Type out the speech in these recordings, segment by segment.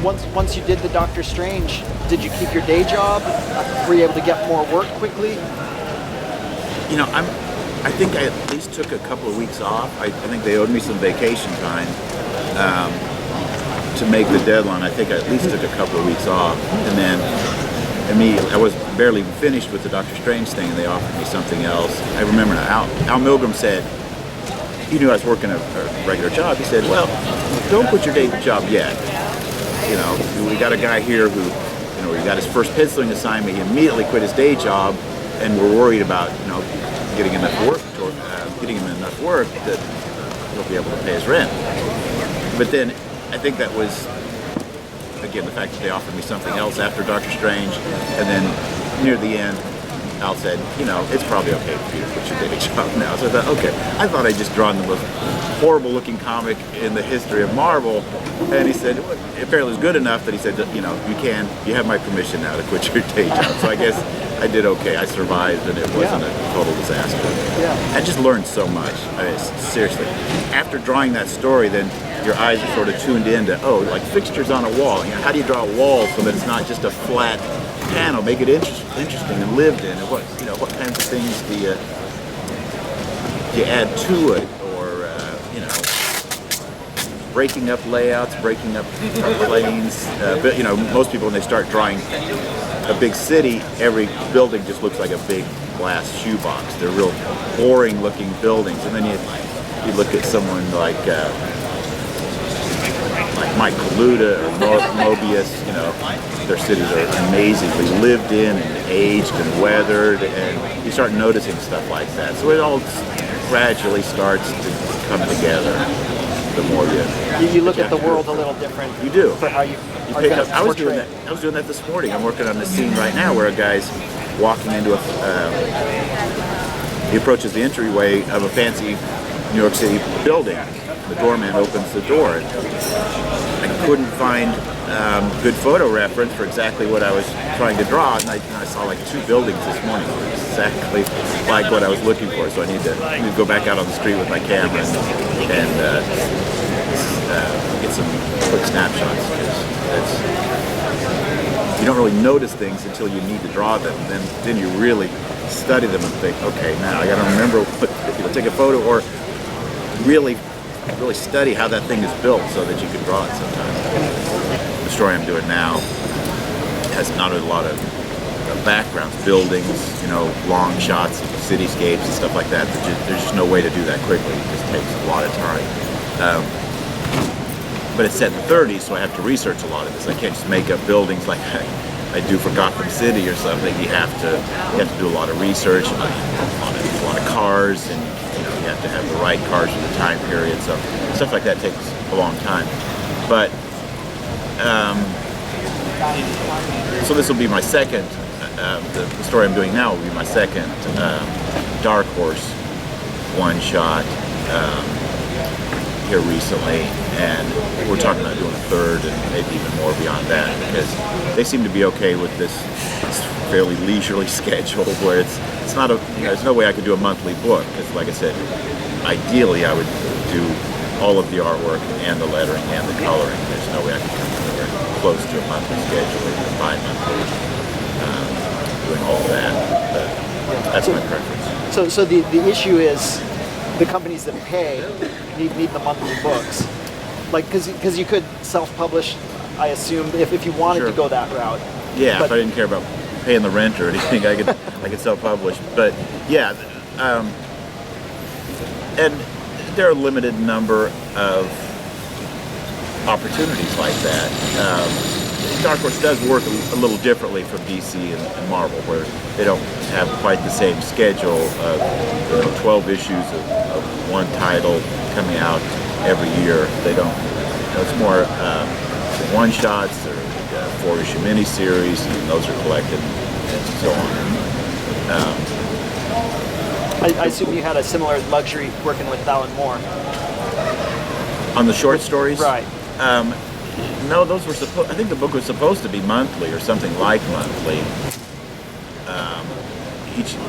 once you did the Doctor Strange, did you keep your day job? Were you able to get more work quickly? You know, I think I at least took a couple of weeks off. I think they owed me some vacation time to make the deadline. I think I at least took a couple of weeks off, and then I was barely finished with the Doctor Strange thing, and they offered me something else. I remember now, Al Milgram said, he knew I was working a regular job. He said, well, don't quit your day job yet. You know, we got a guy here who, you know, he got his first penciling assignment. He immediately quit his day job, and we're worried about, you know, getting him enough work that he'll be able to pay his rent. But then I think that was, again, the fact that they offered me something else after Doctor Strange, and then near the end, Al said, you know, it's probably okay for you to quit your day job now. So I thought, okay. I thought I'd just drawn the most horrible looking comic in the history of Marvel, and he said, well, apparently it was good enough that he said, you know, you have my permission now to quit your day job. So I guess I did okay. I survived, and it wasn't a total disaster. Yeah. I just learned so much. I mean, seriously. After drawing that story, then your eyes are sort of tuned into, like fixtures on a wall. You know, how do you draw a wall so that it's not just a flat panel? Make it interesting and lived in. And what kinds of things do you add to it, or breaking up layouts, breaking up planes. But you know, most people when they start drawing a big city, every building just looks like a big glass shoebox. They're real boring looking buildings, and then you look at someone like Mike Kaluta or Mobius. You know, their cities are amazingly lived in and aged and weathered, and you start noticing stuff like that. So it all gradually starts to come together. The more you look at the world a little different. You do. For how you pick up. I was doing that this morning. I'm working on this scene right now where a guy's walking into he approaches the entryway of a fancy New York City building. The doorman opens the door, and I couldn't find good photo reference for exactly what I was trying to draw, and I saw like 2 buildings this morning exactly like what I was looking for. So I need to go back out on the street with my camera and get some quick snapshots. You don't really notice things until you need to draw them, and then you really study them and think, okay, now I got to remember take a photo or really study how that thing is built so that you can draw it sometime. The story I'm doing now has not a lot of backgrounds, buildings, long shots, cityscapes and stuff like that. There's just no way to do that quickly. It just takes a lot of time. But it's set in the 30s, so I have to research a lot of this. I can't just make up buildings like I do for Gotham City or something. You have to do a lot of research, a lot of cars, and you have to have the right cars for the time period. So stuff like that takes a long time. But so this will be my second. The story I'm doing now will be my second Dark Horse one-shot here recently, and we're talking about doing a third and maybe even more beyond that, because they seem to be okay with this fairly leisurely schedule where it's not there's no way I could do a monthly book, because like I said, ideally I would do all of the artwork and the lettering and the coloring. There's no way I could come anywhere close to a monthly schedule or even bi-monthly doing all that. But that's my preference. So the issue is the companies that pay need the monthly books, like because you could self-publish, I assume, if you wanted to go that route. Yeah, but if I didn't care about paying the rent or anything, I could self-publish. But yeah, and there are a limited number of opportunities like that. Dark Horse does work a little differently from DC and Marvel, where they don't have quite the same schedule of 12 issues of one title coming out every year. They don't. It's more one-shots or 4-issue miniseries, and those are collected and so on. I assume you had a similar luxury working with Alan Moore. On the short stories? Right. No, those were I think the book was supposed to be monthly or something like monthly.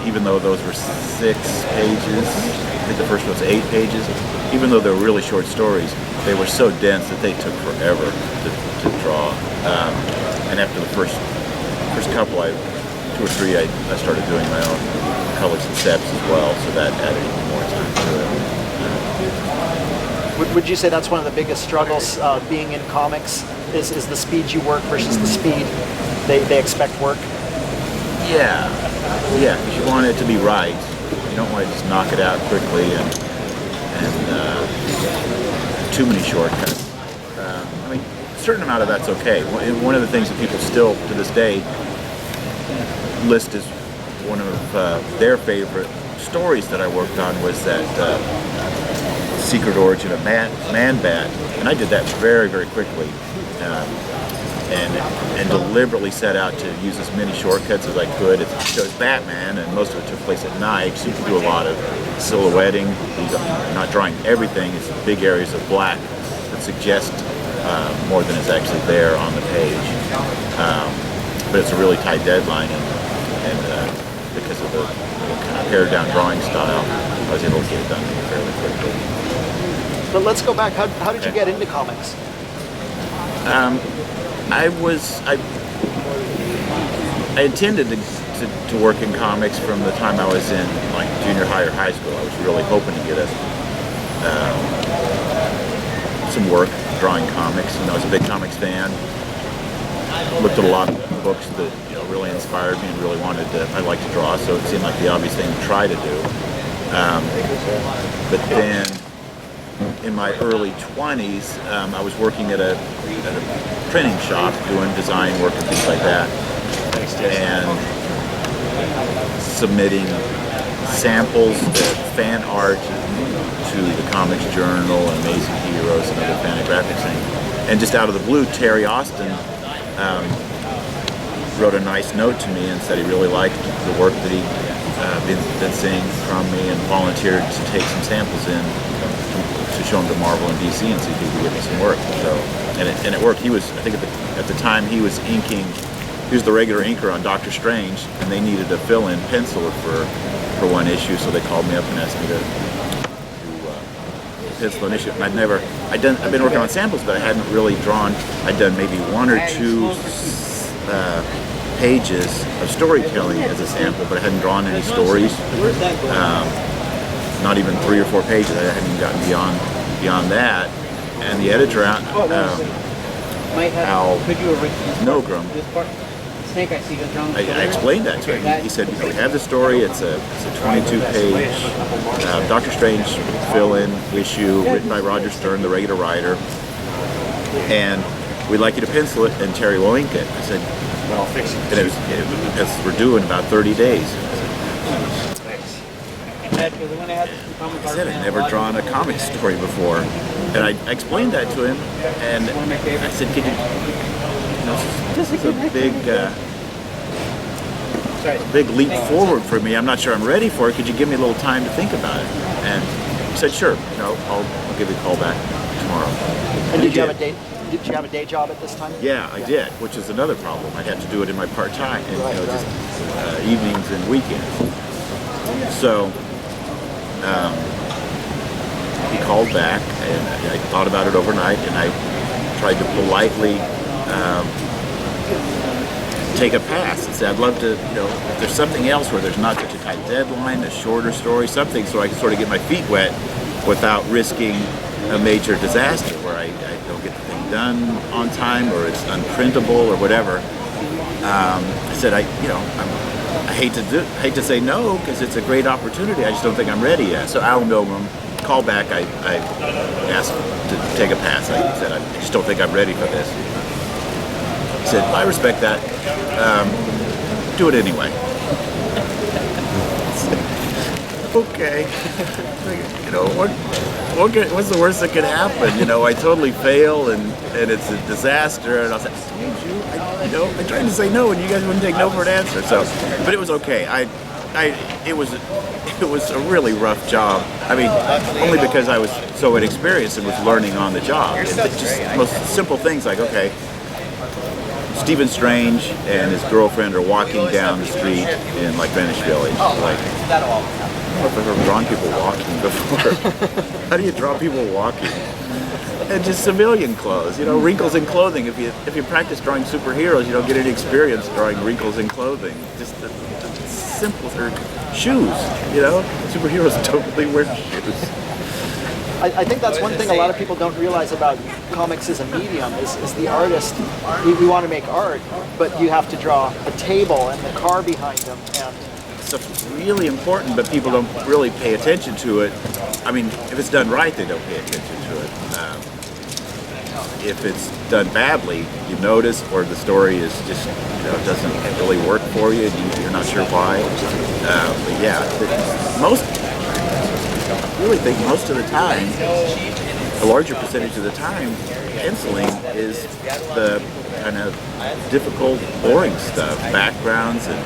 Even though those were 6 pages, I think the first one was 8 pages. Even though they were really short stories, they were so dense that they took forever to draw. And after the first couple, 2 or 3, I started doing my own colors and steps as well, so that added even more time to it. Would you say that's one of the biggest struggles being in comics, is the speed you work versus the speed they expect work? Yeah, because you want it to be right. You don't want to just knock it out quickly and too many shortcuts. I mean, a certain amount of that's okay. One of the things that people still, to this day, list as one of their favorite stories that I worked on was that Secret Origin of Man-Bat, and I did that very, very quickly, and deliberately set out to use as many shortcuts as I could. It shows Batman, and most of it took place at night, so you can do a lot of silhouetting. You're not drawing everything. It's big areas of black that suggest more than is actually there on the page. But it's a really tight deadline, and because of the kind of pared-down drawing style, I was able to get it done fairly quickly. But let's go back. How did you get into comics? I intended to work in comics from the time I was in like junior high or high school. I was really hoping to get some work drawing comics, and I was a big comics fan. Looked at a lot of books that really inspired me and really I like to draw, so it seemed like the obvious thing to try to do. But then in my early 20s, I was working at a printing shop doing design work and things like that, and submitting samples of fan art to the Comics Journal and Amazing Heroes and other Fantagraphics things. And just out of the blue, Terry Austin wrote a nice note to me and said he really liked the work that he'd been seeing from me, and volunteered to take some samples in to show them to Marvel and DC and see if he could give me some work. So, and it worked. He was, I think at the time he was inking, he was the regular inker on Doctor Strange, and they needed a fill-in penciler for one issue, so they called me up and asked me to pencil an issue. And I've been working on samples, but I hadn't really drawn. I'd done maybe 1 or 2 pages of storytelling as a sample, but I hadn't drawn any stories. Not even 3 or 4 pages. I hadn't gotten beyond that. And the editor, Al Milgram, I explained that to him. He said, we have the story. It's a 22-page Doctor Strange fill-in issue written by Roger Stern, the regular writer, and we'd like you to pencil it, and Terry will ink it. I said, well, I'll fix it. And we're due in about 30 days. I said I'd never drawn a comic story before, and I explained that to him, and I said, "Could you? This is a big leap forward for me. I'm not sure I'm ready for it. Could you give me a little time to think about it?" And he said, "Sure. I'll give you a call back tomorrow." And did you have a day? Did you have a day job at this time? Yeah, I did, which is another problem. I had to do it in my part-time, and just evenings and weekends. So. He called back, and I thought about it overnight, and I tried to politely take a pass and say, I'd love to, if there's something else where there's not such a tight deadline, a shorter story, something so I can sort of get my feet wet without risking a major disaster where I don't get the thing done on time, or it's unprintable or whatever. I said, I hate to say no, because it's a great opportunity. I just don't think I'm ready yet. So Al Milgram called back. I asked to take a pass. I said, I just don't think I'm ready for this. He said, I respect that. Do it anyway. Okay. What's the worst that could happen? I totally fail, and it's a disaster. And I was like, I tried to say no, and you guys wouldn't take no for an answer. So, but it was okay. It was a really rough job. I mean, only because I was so inexperienced and was learning on the job. And just most simple things like, okay, Stephen Strange and his girlfriend are walking down the street in like Greenwich Village. Like, I don't know if I've ever drawn people walking before. How do you draw people walking? and just civilian clothes, wrinkles in clothing. If you practice drawing superheroes, you don't get any experience drawing wrinkles in clothing. Just the simple shoes, superheroes don't really wear shoes. I think that's one thing a lot of people don't realize about comics as a medium is the artist. We want to make art, but you have to draw a table and the car behind them. And stuff's really important, but people don't really pay attention to it. I mean, if it's done right, they don't pay attention to it. If it's done badly, you notice, or the story is just, doesn't really work for you, and you're not sure why. But yeah, I really think most of the time, a larger percentage of the time, penciling is the kind of difficult, boring stuff, backgrounds and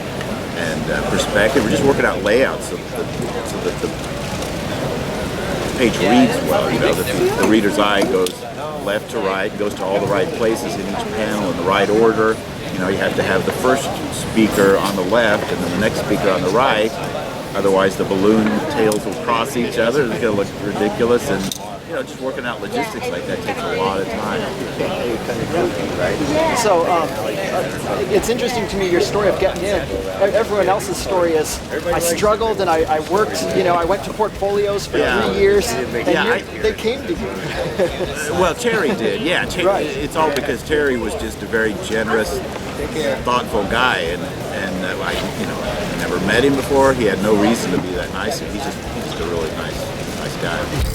perspective. We're just working out layouts so that the page reads well. That the reader's eye goes left to right, goes to all the right places in each panel in the right order. You have to have the first speaker on the left and then the next speaker on the right. Otherwise, the balloon tails will cross each other. It's going to look ridiculous, and just working out logistics like that takes a lot of time. So it's interesting to me your story of getting in. Everyone else's story is I struggled and I worked. I went to portfolios for 3 years, and they came to you. Well, Terry did. Yeah, Right. It's all because Terry was just a very generous, thoughtful guy, and I never met him before. He had no reason to be that nice. He's just a really nice guy.